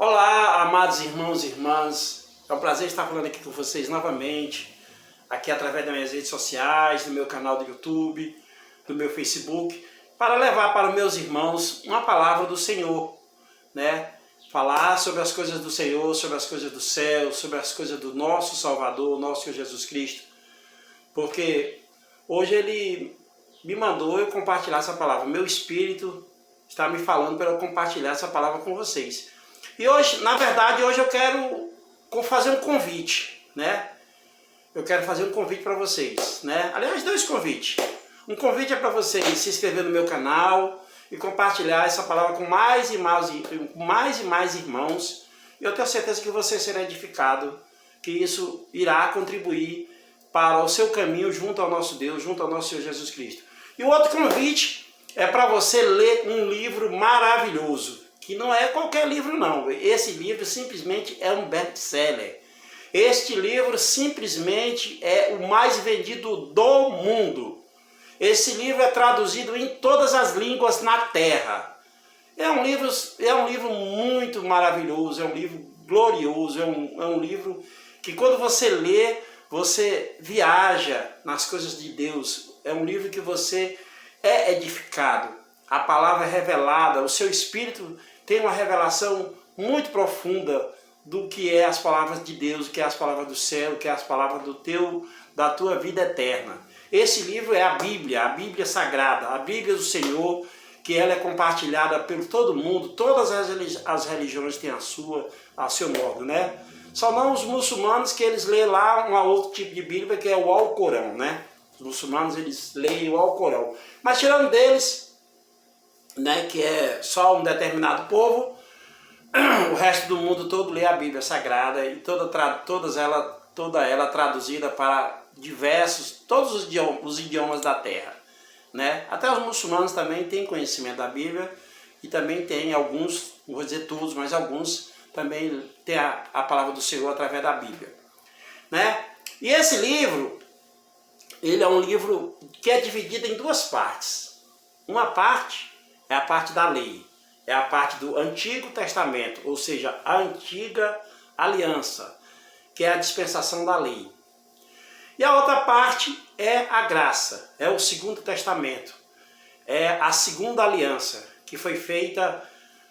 Olá, amados irmãos e irmãs, é um prazer estar falando aqui com vocês novamente, aqui através das minhas redes sociais, do meu canal do YouTube, do meu Facebook, para levar para os meus irmãos uma palavra do Senhor, né? Falar sobre as coisas do Senhor, sobre as coisas do céu, sobre as coisas do nosso Salvador, nosso Senhor Jesus Cristo, porque hoje Ele me mandou eu compartilhar essa palavra, meu Espírito está me falando para eu compartilhar essa palavra com vocês. E hoje, na verdade, hoje eu quero fazer um convite, né? Eu quero fazer um convite para vocês, né? Aliás, dois convites. Um convite é para vocês se inscrever no meu canal e compartilhar essa palavra com mais e mais irmãos. E eu tenho certeza que você será edificado, que isso irá contribuir para o seu caminho junto ao nosso Deus, junto ao nosso Senhor Jesus Cristo. E o outro convite é para você ler um livro maravilhoso, que não é qualquer livro não. Esse livro simplesmente é um best-seller. Este livro simplesmente é o mais vendido do mundo. Esse livro é traduzido em todas as línguas na Terra. É um livro muito maravilhoso, é um livro glorioso, é um livro que quando você lê, você viaja nas coisas de Deus. É um livro que você é edificado. A palavra é revelada, o seu espírito tem uma revelação muito profunda do que é as palavras de Deus, o que é as palavras do céu, o que é as palavras da tua vida eterna. Esse livro é a Bíblia Sagrada, a Bíblia do Senhor, que ela é compartilhada por todo mundo, todas as religiões têm a seu modo, né? Só não os muçulmanos, que eles lêem lá um outro tipo de Bíblia, que é o Alcorão, né? Os muçulmanos, eles leem o Alcorão. Mas tirando deles, né, que é só um determinado povo, o resto do mundo todo lê a Bíblia Sagrada e toda ela traduzida para todos os idiomas da terra, né? Até os muçulmanos também têm conhecimento da Bíblia e também tem alguns, não vou dizer todos, mas alguns também têm a palavra do Senhor através da Bíblia, né? E esse livro, ele é um livro que é dividido em duas partes. Uma parte é a parte da lei, é a parte do Antigo Testamento, ou seja, a antiga aliança, que é a dispensação da lei. E a outra parte é a graça, é o Segundo Testamento, é a segunda aliança, que foi feita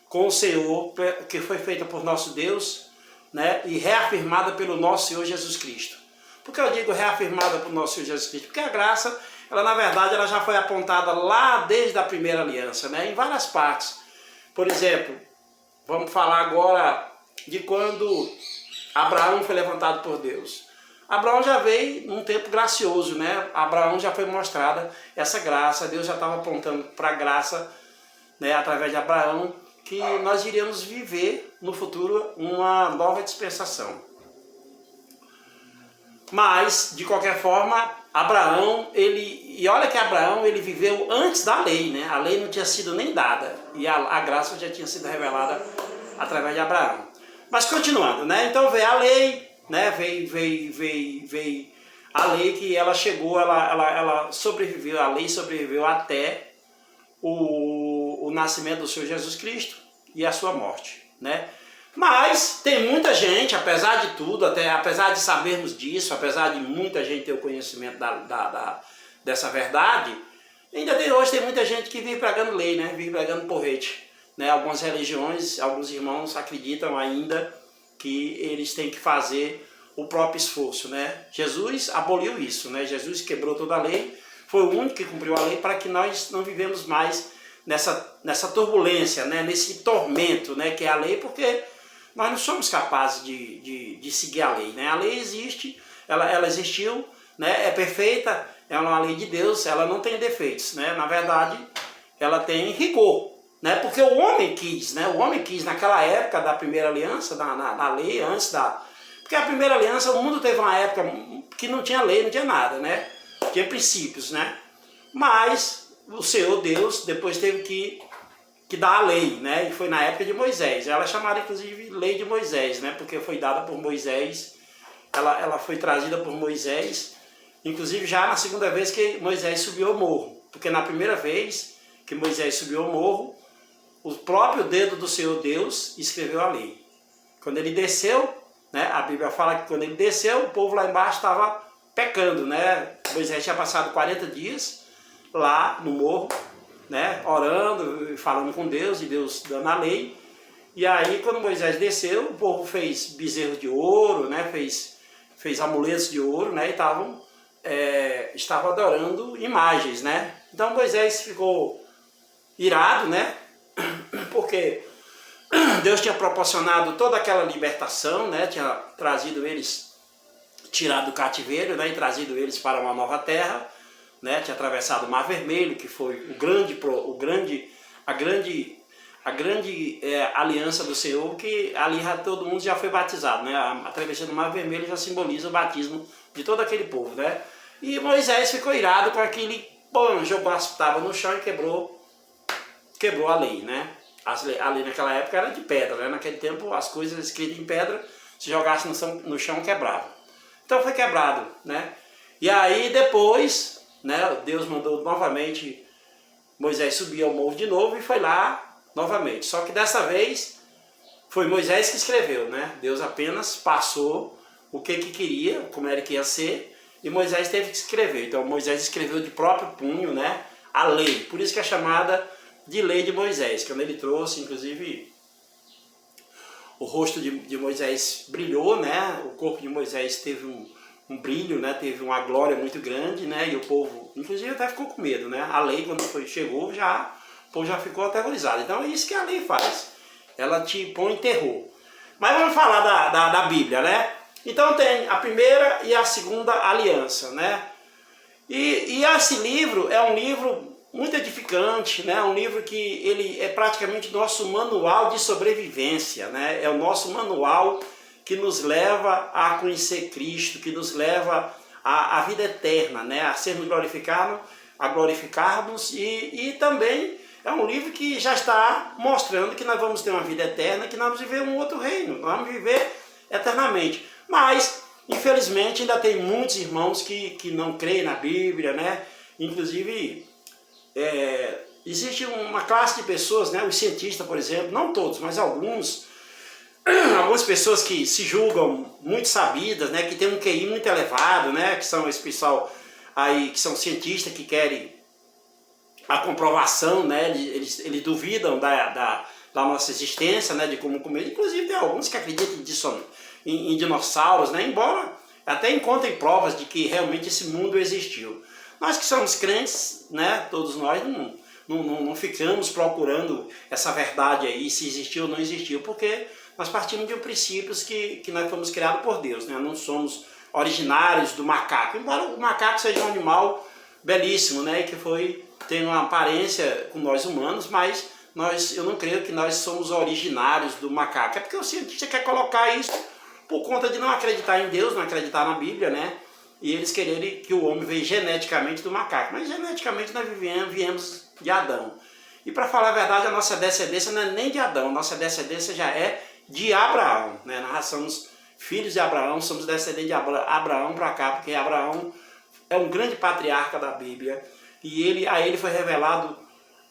com o Senhor, que foi feita por nosso Deus, né, e reafirmada pelo nosso Senhor Jesus Cristo. Por que eu digo reafirmada pelo nosso Senhor Jesus Cristo? Porque a graça, ela na verdade, ela já foi apontada lá desde a primeira aliança, né, em várias partes. Por exemplo, vamos falar agora de quando Abraão foi levantado por Deus. Abraão já veio num tempo gracioso, né? Abraão já foi mostrada essa graça, Deus já estava apontando para a graça, né, através de Abraão, que nós iríamos viver no futuro uma nova dispensação. Mas, de qualquer forma, Abraão, olha que Abraão, ele viveu antes da lei, né? A lei não tinha sido nem dada, e a graça já tinha sido revelada através de Abraão. Mas continuando, né? Então veio a lei, né? Veio a lei, que ela chegou, ela sobreviveu, a lei sobreviveu até o nascimento do Senhor Jesus Cristo e a sua morte, né? Mas tem muita gente, apesar de tudo, apesar de sabermos disso, apesar de muita gente ter o conhecimento dessa verdade, ainda hoje tem muita gente que vive pregando lei, né? Vive pregando porrete, né? Algumas religiões, alguns irmãos acreditam ainda que eles têm que fazer o próprio esforço, né? Jesus aboliu isso, né? Jesus quebrou toda a lei, foi o único que cumpriu a lei para que nós não vivemos mais nessa turbulência, né? Nesse tormento, né? Que é a lei, porque nós não somos capazes de seguir a lei, né? A lei existe, ela existiu, né? É perfeita, é uma lei de Deus, ela não tem defeitos, né? Na verdade, ela tem rigor, né? Porque o homem quis, né? O homem quis naquela época da primeira aliança, na lei, porque a primeira aliança, o mundo teve uma época que não tinha lei, não tinha nada, né? Tinha princípios, né? Mas o Senhor Deus depois teve que dar a lei, né? E foi na época de Moisés. Ela é chamada inclusive lei de Moisés, né? Porque foi dada por Moisés, ela foi trazida por Moisés, inclusive já na segunda vez que Moisés subiu ao morro. Porque na primeira vez que Moisés subiu ao morro, o próprio dedo do Senhor Deus escreveu a lei. Quando ele desceu, né, a Bíblia fala que quando ele desceu, o povo lá embaixo estava pecando, né? Moisés tinha passado 40 dias lá no morro, né, orando e falando com Deus, e Deus dando a lei. E aí, quando Moisés desceu, o povo fez bezerro de ouro, né, fez amuletos de ouro, né, e estavam adorando imagens, né? Então Moisés ficou irado, né, porque Deus tinha proporcionado toda aquela libertação, né, tinha trazido eles, tirado do cativeiro, né, e trazido eles para uma nova terra, né, tinha atravessado o Mar Vermelho, que foi a grande aliança do Senhor, que ali todo mundo já foi batizado, né? A travessia do Mar Vermelho já simboliza o batismo de todo aquele povo, né? E Moisés ficou irado com aquele pão, jogou as tábuas no chão e quebrou a lei, né? A lei naquela época era de pedra, né? Naquele tempo as coisas escritas em pedra, se jogasse no chão quebrava. Então foi quebrado, né? E aí depois, né, Deus mandou novamente Moisés subir ao morro de novo e foi lá novamente. Só que dessa vez foi Moisés que escreveu, né? Deus apenas passou o que queria, como era que ia ser, e Moisés teve que escrever. Então Moisés escreveu de próprio punho, né, a lei. Por isso que é chamada de lei de Moisés. Quando ele trouxe, inclusive, o rosto de Moisés brilhou, né? O corpo de Moisés teve um brilho, né? Teve uma glória muito grande, né? E o povo, inclusive, até ficou com medo, né? A lei, quando chegou, o povo já ficou aterrorizado. Então é isso que a lei faz. Ela te põe em terror. Mas vamos falar da Bíblia, né? Então tem a primeira e a segunda aliança, né? E esse livro é um livro muito edificante, né? Um livro que ele é praticamente nosso manual de sobrevivência, né? É o nosso manual que nos leva a conhecer Cristo, que nos leva à vida eterna, né? A sermos glorificarmos e também é um livro que já está mostrando que nós vamos ter uma vida eterna, que nós vamos viver um outro reino, nós vamos viver eternamente. Mas, infelizmente, ainda tem muitos irmãos que não creem na Bíblia, né? Inclusive, existe uma classe de pessoas, né? Os cientistas, por exemplo, não todos, mas algumas pessoas que se julgam muito sabidas, né? Que têm um QI muito elevado, né? Que são esse pessoal aí, que são cientistas que querem a comprovação, né? Eles duvidam da nossa existência, né? De como comer. Inclusive tem alguns que acreditam em dinossauros, né? Embora até encontrem provas de que realmente esse mundo existiu. Nós que somos crentes, né? Todos nós não ficamos procurando essa verdade aí, se existiu ou não existiu, porque nós partimos de princípios que nós fomos criados por Deus, né? Não somos originários do macaco, embora o macaco seja um animal belíssimo, né? Que tem uma aparência com nós humanos, mas eu não creio que nós somos originários do macaco. É porque o cientista quer colocar isso por conta de não acreditar em Deus, não acreditar na Bíblia, né? E eles quererem que o homem veio geneticamente do macaco. Mas geneticamente nós viemos de Adão. E para falar a verdade, a nossa descendência não é nem de Adão, nossa descendência já é de Abraão, né? Nós somos filhos de Abraão, somos descendentes de Abraão para cá, porque Abraão é um grande patriarca da Bíblia. E a ele foi revelado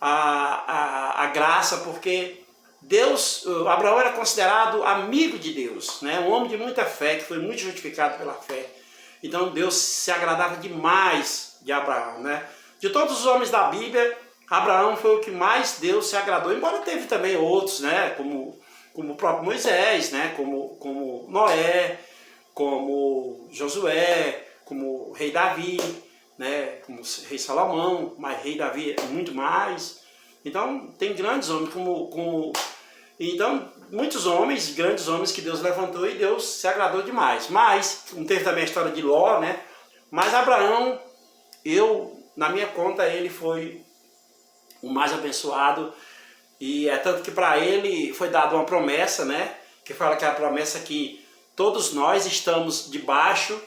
a graça, porque Abraão era considerado amigo de Deus, né? Um homem de muita fé, que foi muito justificado pela fé. Então Deus se agradava demais de Abraão, né? De todos os homens da Bíblia, Abraão foi o que mais Deus se agradou, embora teve também outros, né? Como o próprio Moisés, né? Como Noé, como Josué, como o rei Davi, né? Como o rei Salomão, mas rei Davi é muito mais. Então tem grandes homens então muitos homens, grandes homens que Deus levantou e Deus se agradou demais. Mas não teve também a história de Ló, né? Mas Abraão, na minha conta, ele foi o mais abençoado, e é tanto que para ele foi dada uma promessa, né? Que fala que a promessa que todos nós estamos debaixo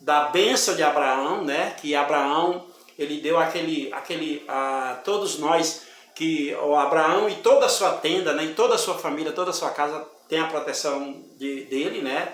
da bênção de Abraão, né? Que Abraão, ele deu a todos nós, que o Abraão e toda a sua tenda, né? E toda a sua família, toda a sua casa tem a proteção dele, né?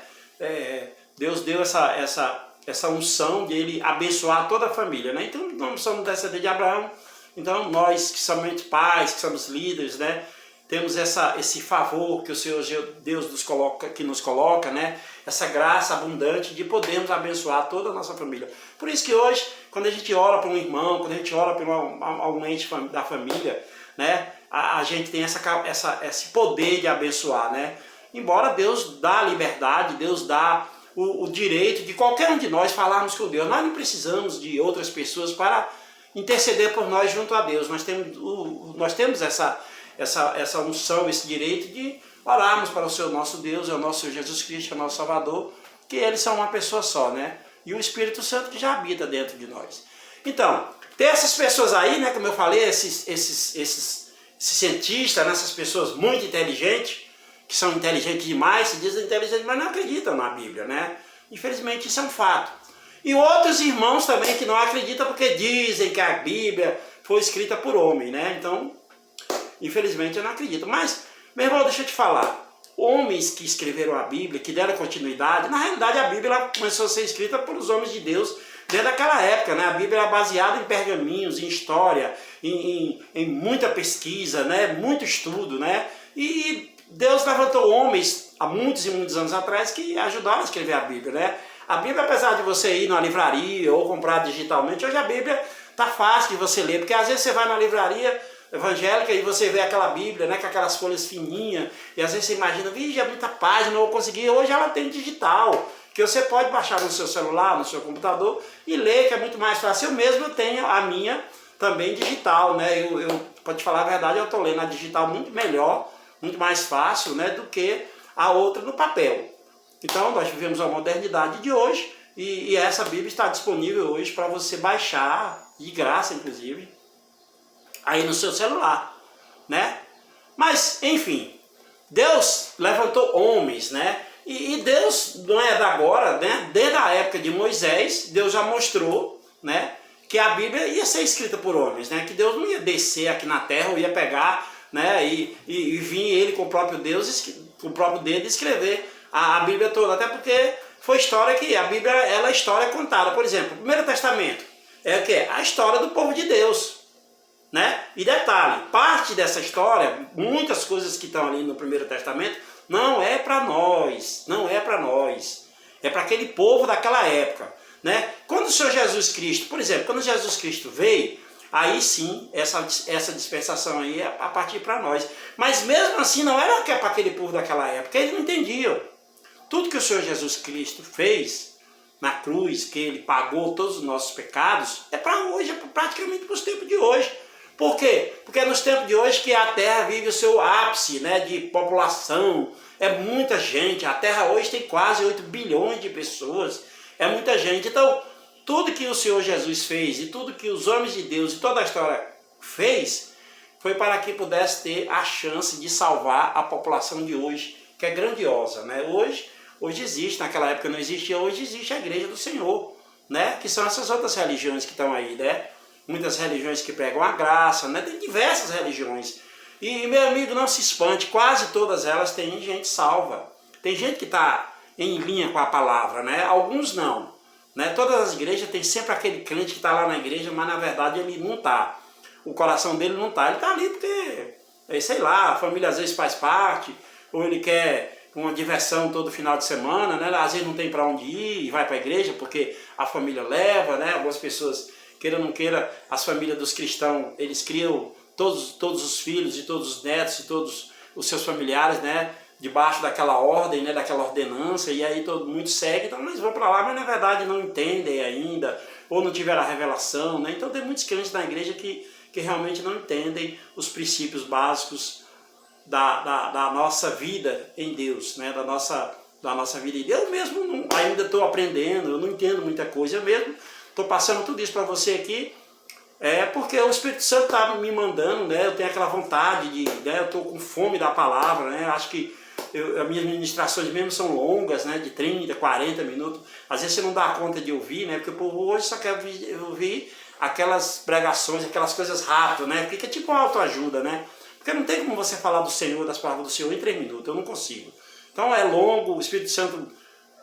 Deus deu essa unção de ele abençoar toda a família, né? Então nós somos descendentes de Abraão. Então nós que somos pais, que somos líderes, né? temos esse favor que o Senhor Deus nos coloca, né? Essa graça abundante de podermos abençoar toda a nossa família. Por isso que hoje, quando a gente ora para um irmão, quando a gente ora para algum ente da família, né? A gente tem esse poder de abençoar, né? Embora Deus dá a liberdade, Deus dá o direito de qualquer um de nós falarmos com Deus. Nós não precisamos de outras pessoas para interceder por nós junto a Deus. Nós temos essa unção, esse direito de orarmos para o nosso Deus, é o nosso Senhor Jesus Cristo, é o nosso Salvador, que eles são uma pessoa só, né? E o Espírito Santo que já habita dentro de nós. Então, tem essas pessoas aí, né, como eu falei, esses cientistas, né, essas pessoas muito inteligentes, que são inteligentes demais, se dizem inteligentes, mas não acreditam na Bíblia, né? Infelizmente isso é um fato. E outros irmãos também que não acreditam porque dizem que a Bíblia foi escrita por homem, né? Então, infelizmente eu não acredito. Mas, meu irmão, deixa eu te falar. Homens que escreveram a Bíblia, que deram continuidade, na realidade a Bíblia ela começou a ser escrita pelos homens de Deus desde aquela época, né? A Bíblia era baseada em pergaminhos, em história, em muita pesquisa, né? Muito estudo, né? E Deus levantou homens há muitos e muitos anos atrás que ajudaram a escrever a Bíblia, né? A Bíblia, apesar de você ir numa livraria ou comprar digitalmente, hoje a Bíblia tá fácil de você ler, porque às vezes você vai na livraria evangélica e você vê aquela Bíblia, né, com aquelas folhas fininhas, e às vezes você imagina, vixe, é muita página, não vou conseguir. Hoje ela tem digital, que você pode baixar no seu celular, no seu computador e ler, que é muito mais fácil. Eu mesmo tenho a minha também digital, né? Pra te falar a verdade, eu estou lendo a digital muito melhor, muito mais fácil, né, do que a outra no papel. Então nós vivemos a modernidade de hoje e essa Bíblia está disponível hoje para você baixar, de graça inclusive, aí no seu celular, né? Mas, enfim, Deus levantou homens, né? E Deus não é da agora, né? Desde a época de Moisés, Deus já mostrou, né, que a Bíblia ia ser escrita por homens, né? Que Deus não ia descer aqui na terra, ou ia pegar, né, e vir ele com o próprio Deus, com o próprio dedo, escrever a Bíblia toda. Até porque foi história que a Bíblia, ela é história contada. Por exemplo, o Primeiro Testamento é o quê? A história do povo de Deus, né? E detalhe, parte dessa história, muitas coisas que estão ali no Primeiro Testamento, não é para nós, não é para nós, é para aquele povo daquela época, né? Quando o Senhor Jesus Cristo, por exemplo, quando Jesus Cristo veio, aí sim, essa dispensação aí é a partir para nós. Mas mesmo assim não era para aquele povo daquela época, eles não entendiam. Tudo que o Senhor Jesus Cristo fez na cruz, que ele pagou todos os nossos pecados, é para hoje, é praticamente para os tempos de hoje. Por quê? Porque é nos tempos de hoje que a Terra vive o seu ápice, né, de população. É muita gente. A Terra hoje tem quase 8 bilhões de pessoas. É muita gente. Então, tudo que o Senhor Jesus fez e tudo que os homens de Deus e toda a história fez foi para que pudesse ter a chance de salvar a população de hoje, que é grandiosa, né? Hoje existe, naquela época não existia, hoje existe a Igreja do Senhor, né? Que são essas outras religiões que estão aí, né? Muitas religiões que pregam a graça, né? Tem diversas religiões. E, meu amigo, não se espante, quase todas elas têm gente salva. Tem gente que está em linha com a palavra, né? Alguns não, né? Todas as igrejas tem sempre aquele crente que está lá na igreja, mas na verdade ele não está. O coração dele não está. Ele está ali porque, sei lá, a família às vezes faz parte, ou ele quer uma diversão todo final de semana, né? Às vezes não tem para onde ir e vai para a igreja porque a família leva, né? Algumas pessoas, queira ou não queira, as famílias dos cristãos, eles criam todos os filhos e todos os netos e todos os seus familiares, né, debaixo daquela ordem, né, daquela ordenança, e aí muitos seguem, então eles vão para lá, mas na verdade não entendem ainda, ou não tiveram a revelação, né? Então tem muitos crentes na igreja que realmente não entendem os princípios básicos da nossa vida em Deus, né, da nossa vida em Deus. Eu mesmo ainda estou aprendendo, eu não entendo muita coisa, eu mesmo estou passando tudo isso para você aqui, porque o Espírito Santo está me mandando, né? Eu tenho aquela vontade né? Eu estou com fome da palavra, né? Acho que as minhas ministrações mesmo são longas, né? De 30, 40 minutos. Às vezes você não dá conta de ouvir, né? Porque o povo hoje só quer ouvir aquelas pregações, aquelas coisas rápidas, né? Porque é tipo uma autoajuda, né? Porque não tem como você falar do Senhor, das palavras do Senhor em 3 minutos, eu não consigo. Então é longo, o Espírito Santo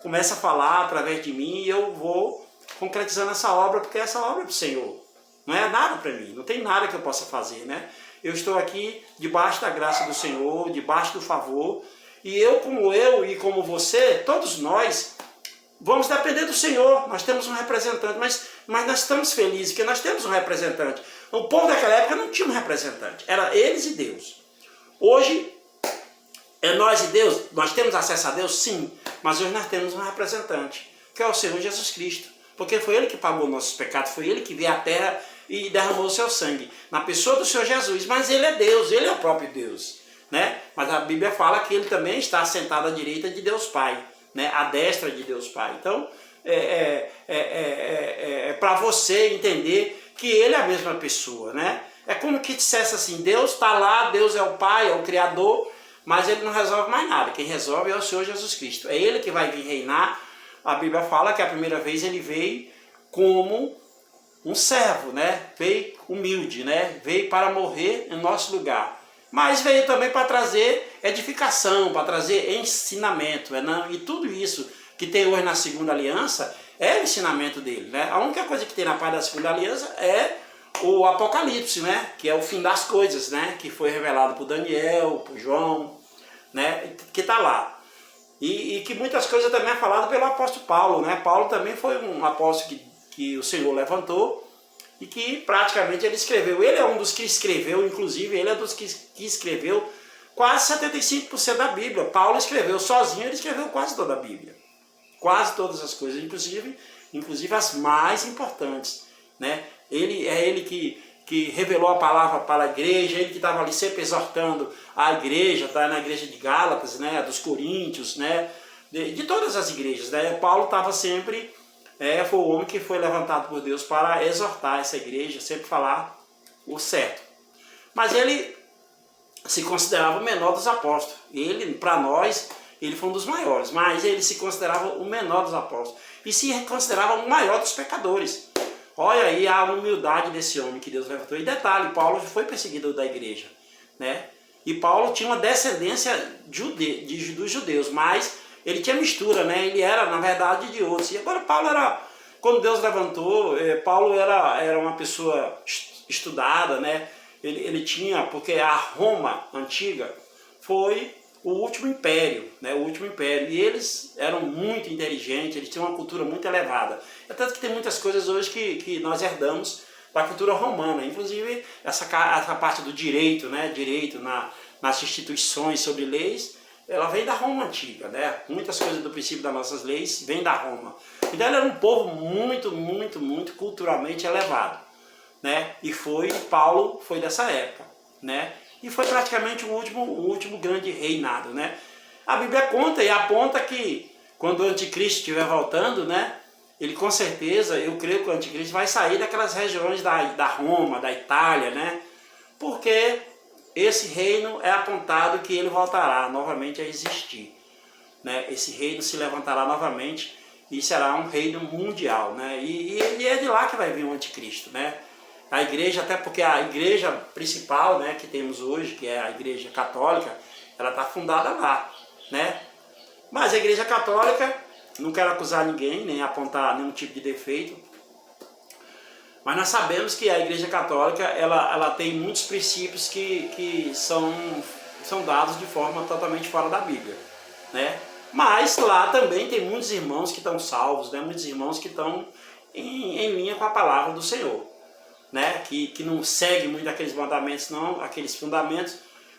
começa a falar através de mim e eu vou concretizando essa obra, porque essa obra é para o Senhor. Não é nada para mim, não tem nada que eu possa fazer, né? eu estou aqui debaixo da graça do Senhor, debaixo do favor, e eu e como você, todos nós, vamos depender do Senhor. Nós temos um representante, mas nós estamos felizes porque nós temos um representante. O povo daquela época não tinha um representante, era eles e Deus. Hoje, é nós e Deus, nós temos acesso a Deus? Sim, mas hoje nós temos um representante, que é o Senhor Jesus Cristo, porque foi Ele que pagou nossos pecados, foi Ele que veio à terra e derramou o seu sangue, na pessoa do Senhor Jesus, mas Ele é Deus, Ele é o próprio Deus, né? Mas a Bíblia fala que Ele também está sentado à direita de Deus Pai, né? À destra de Deus Pai. Então, para você entender que Ele é a mesma pessoa, né? É como que dissesse assim, Deus está lá, Deus é o Pai, é o Criador, mas Ele não resolve mais nada. Quem resolve é o Senhor Jesus Cristo. É Ele que vai vir reinar. A Bíblia fala que a primeira vez Ele veio como um servo, né? Veio humilde, né? Veio para morrer em nosso lugar. Mas veio também para trazer edificação, para trazer ensinamento. E tudo isso que tem hoje na segunda aliança é o ensinamento dele, né? A única coisa que tem na parte da segunda aliança é o Apocalipse, né? Que é o fim das coisas, né? Que foi revelado por Daniel, por João, né? Que está lá. E que muitas coisas também é falado pelo apóstolo Paulo, né? Paulo também foi um apóstolo que o Senhor levantou e que praticamente ele escreveu. Ele é um dos que escreveu, inclusive, ele é um dos que escreveu quase 75% da Bíblia. Paulo escreveu sozinho, ele escreveu quase toda a Bíblia. Quase todas as coisas, inclusive as mais importantes, né? Ele que revelou a palavra para a igreja, ele que estava ali sempre exortando a igreja, tá? Na igreja de Gálatas, né? Dos Coríntios, né? De todas as igrejas, né? Paulo estava sempre, foi o homem que foi levantado por Deus para exortar essa igreja, sempre falar o certo. Mas ele se considerava o menor dos apóstolos. Ele, para nós, ele foi um dos maiores, mas ele se considerava o menor dos apóstolos. E se considerava o maior dos pecadores. Olha aí a humildade desse homem que Deus levantou. E detalhe, Paulo foi perseguido da igreja, né? E Paulo tinha uma descendência dos judeus, mas ele tinha mistura, né? Ele era, na verdade, de outros. E agora Paulo era, quando Deus levantou, Paulo era uma pessoa estudada, né? Ele tinha, porque a Roma antiga foi o último império, né? O último império. E eles eram muito inteligentes, eles tinham uma cultura muito elevada. É tanto que tem muitas coisas hoje que nós herdamos da cultura romana, inclusive essa parte do direito, né? Direito nas instituições sobre leis, ela vem da Roma antiga, né? Muitas coisas do princípio das nossas leis vêm da Roma. Então ele era um povo muito culturalmente elevado, né? E Paulo foi dessa época, né? E foi praticamente o último grande reinado, né? A Bíblia conta e aponta que quando o anticristo estiver voltando, né? Ele com certeza, eu creio que o anticristo vai sair daquelas regiões da Roma, da Itália, né? Porque esse reino é apontado que ele voltará novamente a existir, né? Esse reino se levantará novamente e será um reino mundial, né? E é de lá que vai vir o anticristo, né? A igreja, até porque a igreja principal, né, que temos hoje, que é a igreja católica, ela está fundada lá, né? Mas a igreja católica, não quero acusar ninguém, nem apontar nenhum tipo de defeito, mas nós sabemos que a igreja católica, ela tem muitos princípios que são dados de forma totalmente fora da Bíblia, né? Mas lá também tem muitos irmãos que estão salvos, né? Muitos irmãos que estão em linha com a palavra do Senhor, né? Que não segue muito aqueles mandamentos, não, aqueles fundamentos,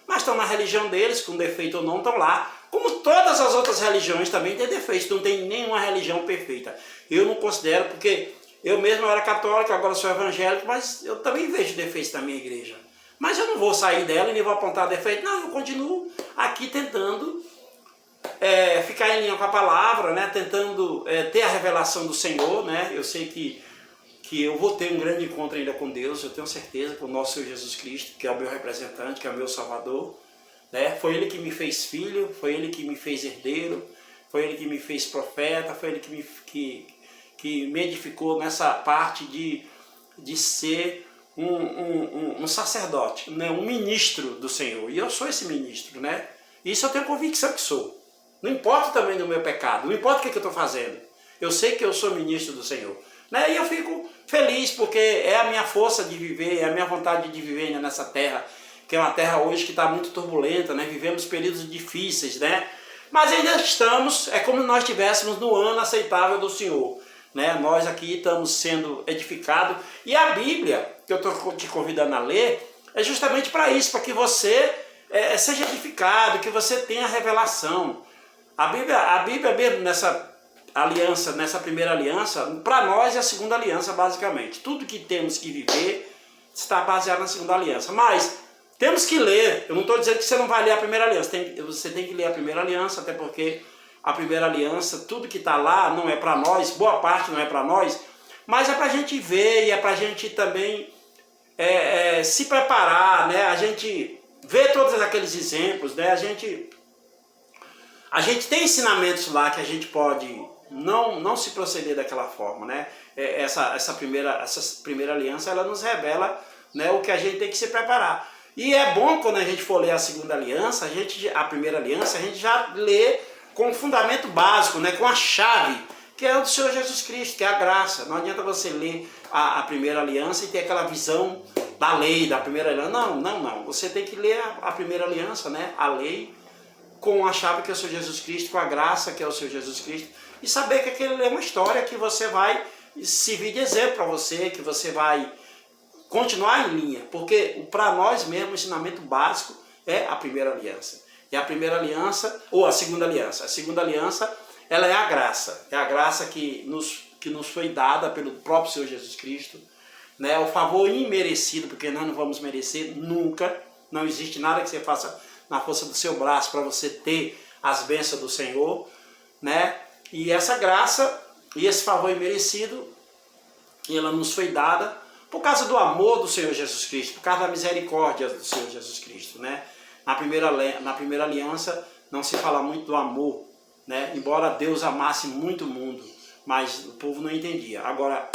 mas estão na religião deles, com defeito ou não, estão lá. Como todas as outras religiões também têm defeitos, não tem nenhuma religião perfeita. Eu não considero, porque eu mesmo era católico, agora sou evangélico, mas eu também vejo defeitos na minha igreja. Mas eu não vou sair dela e nem vou apontar defeito, não, eu continuo aqui tentando ficar em linha com a palavra, né? Tentando ter a revelação do Senhor, né? Eu sei que eu vou ter um grande encontro ainda com Deus, eu tenho certeza, com o nosso Senhor Jesus Cristo, que é o meu representante, que é o meu Salvador, né? Foi Ele que me fez filho, foi Ele que me fez herdeiro, foi Ele que me fez profeta, foi Ele que me edificou nessa parte de ser um sacerdote, né? Um ministro do Senhor, e eu sou esse ministro, né? Isso eu tenho convicção que sou. Não importa também do meu pecado, não importa o que eu estou fazendo, eu sei que eu sou ministro do Senhor. Né? E eu fico feliz porque é a minha força de viver, é a minha vontade de viver ainda nessa terra. que é uma terra hoje que está muito turbulenta, né? Vivemos períodos difíceis, né? Mas ainda estamos, é como nós estivéssemos no ano aceitável do Senhor, né? Nós aqui estamos sendo edificados, e a Bíblia, que eu estou te convidando a ler, é justamente para isso, para que você seja edificado, que você tenha revelação. A Bíblia mesmo nessa aliança, nessa primeira aliança, para nós é a segunda aliança basicamente. Tudo que temos que viver está baseado na segunda aliança. Mas temos que ler, eu não estou dizendo que você não vai ler a primeira aliança, você tem que ler a primeira aliança, até porque a primeira aliança, tudo que está lá não é para nós, boa parte não é para nós, mas é para a gente ver e é para a gente também se preparar, né? A gente vê todos aqueles exemplos, né? A gente tem ensinamentos lá que a gente pode não se proceder daquela forma, né? Essa primeira aliança, ela nos revela, né, o que a gente tem que se preparar. E é bom quando a gente for ler a segunda aliança, a primeira aliança, a gente já lê com um fundamento básico, né, com a chave, que é o do Senhor Jesus Cristo, que é a graça. Não adianta você ler a primeira aliança e ter aquela visão da lei, da primeira aliança. Não. Você tem que ler a primeira aliança, né, a lei, com a chave que é o Senhor Jesus Cristo, com a graça que é o Senhor Jesus Cristo, e saber que aquilo é uma história que você vai servir de exemplo para você, que você vai continuar em linha, porque para nós mesmo o ensinamento básico é a primeira aliança. E a primeira aliança, ou a segunda aliança, ela é a graça que nos foi dada pelo próprio Senhor Jesus Cristo, né? O favor imerecido, porque nós não vamos merecer nunca, não existe nada que você faça na força do seu braço para você ter as bênçãos do Senhor, né? E essa graça e esse favor imerecido, ela nos foi dada por causa do amor do Senhor Jesus Cristo, por causa da misericórdia do Senhor Jesus Cristo, né? Na primeira aliança não se fala muito do amor, né? Embora Deus amasse muito o mundo, mas o povo não entendia. Agora,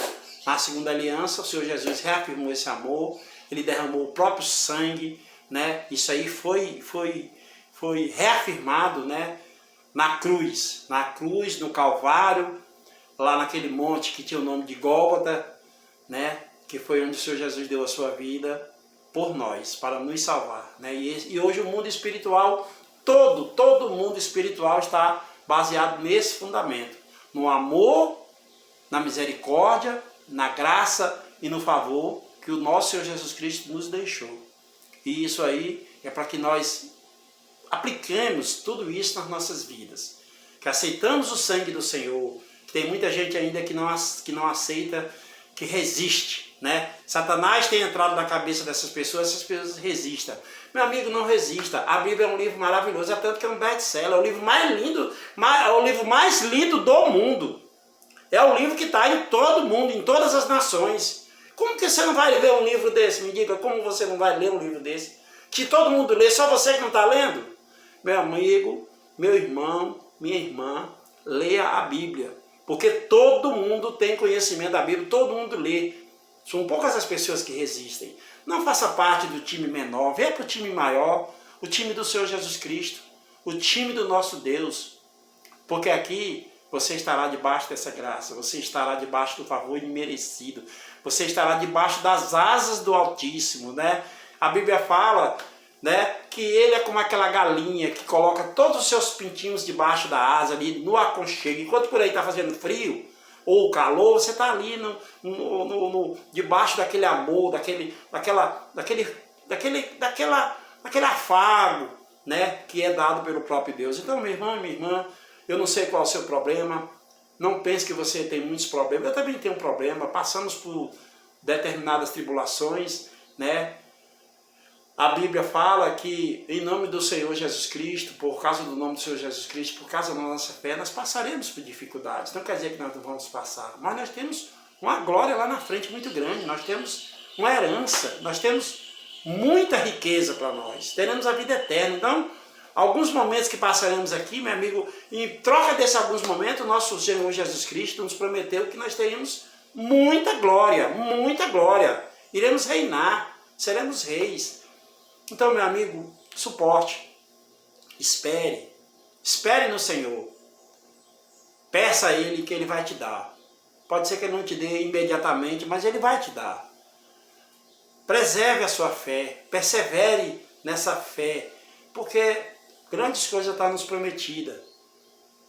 na segunda aliança, o Senhor Jesus reafirmou esse amor, ele derramou o próprio sangue, né? Isso aí foi reafirmado, né? Na cruz, no Calvário, lá naquele monte que tinha o nome de Gólgota, né? Que foi onde o Senhor Jesus deu a sua vida por nós, para nos salvar, né? E hoje o mundo espiritual, todo mundo espiritual está baseado nesse fundamento, no amor, na misericórdia, na graça e no favor que o nosso Senhor Jesus Cristo nos deixou. E isso aí é para que nós apliquemos tudo isso nas nossas vidas, que aceitamos o sangue do Senhor. Tem muita gente ainda que não aceita, que resiste, né? Satanás tem entrado na cabeça dessas pessoas resistam. Meu amigo, não resista. A Bíblia é um livro maravilhoso, é tanto que é um best-seller, é o livro mais lindo, é o livro mais lido do mundo. É o livro que está em todo mundo, em todas as nações. Como que você não vai ler um livro desse? Me diga, como você não vai ler um livro desse? Que todo mundo lê, só você que não está lendo? Meu amigo, meu irmão, minha irmã, leia a Bíblia. Porque todo mundo tem conhecimento da Bíblia, todo mundo lê. São poucas as pessoas que resistem. Não faça parte do time menor, venha para o time maior, o time do Senhor Jesus Cristo, o time do nosso Deus. Porque aqui você estará debaixo dessa graça, você estará debaixo do favor imerecido, você estará debaixo das asas do Altíssimo, né? A Bíblia fala, né, que ele é como aquela galinha que coloca todos os seus pintinhos debaixo da asa, ali no aconchego. Enquanto por aí está fazendo frio ou calor, você está ali debaixo daquele amor, daquele afago, né, que é dado pelo próprio Deus. Então, meu irmão e minha irmã, eu não sei qual é o seu problema, não pense que você tem muitos problemas, eu também tenho um problema, passamos por determinadas tribulações, né? A Bíblia fala que em nome do Senhor Jesus Cristo, por causa do nome do Senhor Jesus Cristo, por causa da nossa fé, nós passaremos por dificuldades. Não quer dizer que nós não vamos passar, mas nós temos uma glória lá na frente muito grande, nós temos uma herança, nós temos muita riqueza para nós, teremos a vida eterna. Então, alguns momentos que passaremos aqui, meu amigo, em troca desses alguns momentos, o nosso Senhor Jesus Cristo nos prometeu que nós teríamos muita glória, iremos reinar, seremos reis. Então, meu amigo, suporte, espere no Senhor, peça a Ele que Ele vai te dar. Pode ser que Ele não te dê imediatamente, mas Ele vai te dar. Preserve a sua fé, persevere nessa fé, porque grandes coisas estão nos prometidas.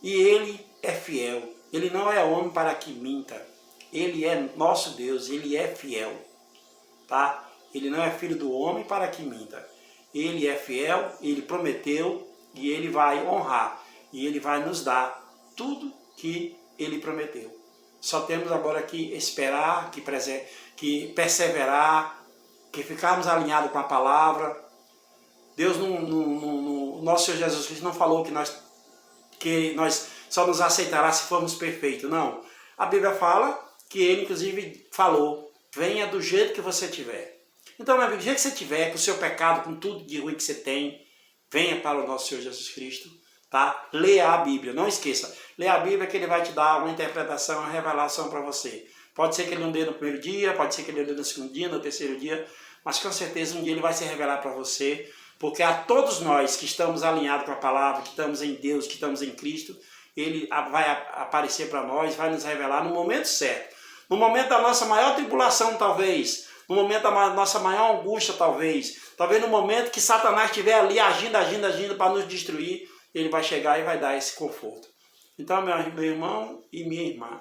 E Ele é fiel. Ele não é homem para que minta. Ele é nosso Deus, Ele é fiel. Tá? Ele não é filho do homem para que minta. Ele é fiel, Ele prometeu e Ele vai honrar. E Ele vai nos dar tudo que Ele prometeu. Só temos agora que esperar, que perseverar, que ficarmos alinhados com a palavra. Deus, o nosso Senhor Jesus Cristo não falou que nós só nos aceitará se formos perfeitos. Não. A Bíblia fala que Ele, inclusive, falou, venha do jeito que você tiver. Então, do jeito que você tiver, com o seu pecado, com tudo de ruim que você tem, venha para o nosso Senhor Jesus Cristo. Tá? Leia a Bíblia, não esqueça. Leia a Bíblia que Ele vai te dar uma interpretação, uma revelação para você. Pode ser que Ele não dê no primeiro dia, pode ser que Ele não dê no segundo dia, no terceiro dia, mas com certeza um dia Ele vai se revelar para você, porque a todos nós que estamos alinhados com a palavra, que estamos em Deus, que estamos em Cristo, Ele vai aparecer para nós, vai nos revelar no momento certo. No momento da nossa maior tribulação, talvez, no momento da nossa maior angústia, talvez no momento que Satanás estiver ali agindo para nos destruir, Ele vai chegar e vai dar esse conforto. Então, meu irmão e minha irmã,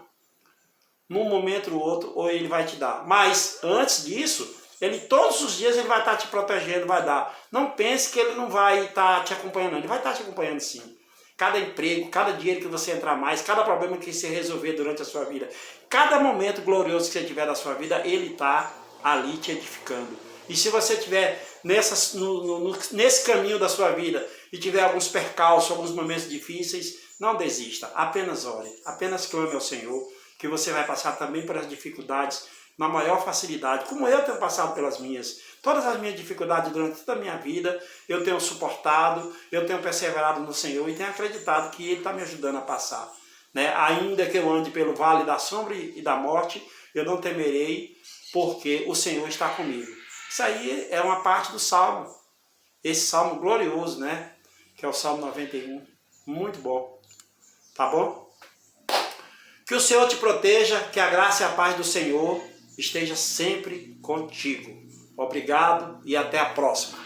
num momento ou outro, ou Ele vai te dar. Mas, antes disso, Ele todos os dias Ele vai estar te protegendo, vai dar. Não pense que Ele não vai estar te acompanhando. Ele vai estar te acompanhando sim. Cada emprego, cada dinheiro que você entrar mais, cada problema que você resolver durante a sua vida, cada momento glorioso que você tiver da sua vida, Ele está ali te edificando. E se você estiver nesse caminho da sua vida e tiver alguns percalços, alguns momentos difíceis, não desista, apenas ore, apenas clame ao Senhor, que você vai passar também pelas dificuldades na maior facilidade, como eu tenho passado pelas minhas. Todas as minhas dificuldades durante toda a minha vida, eu tenho suportado, eu tenho perseverado no Senhor e tenho acreditado que Ele está me ajudando a passar. Né? Ainda que eu ande pelo vale da sombra e da morte, eu não temerei, porque o Senhor está comigo. Isso aí é uma parte do Salmo, esse Salmo glorioso, né? Que é o Salmo 91, muito bom, tá bom? Que o Senhor te proteja, que a graça e a paz do Senhor esteja sempre contigo. Obrigado e até a próxima.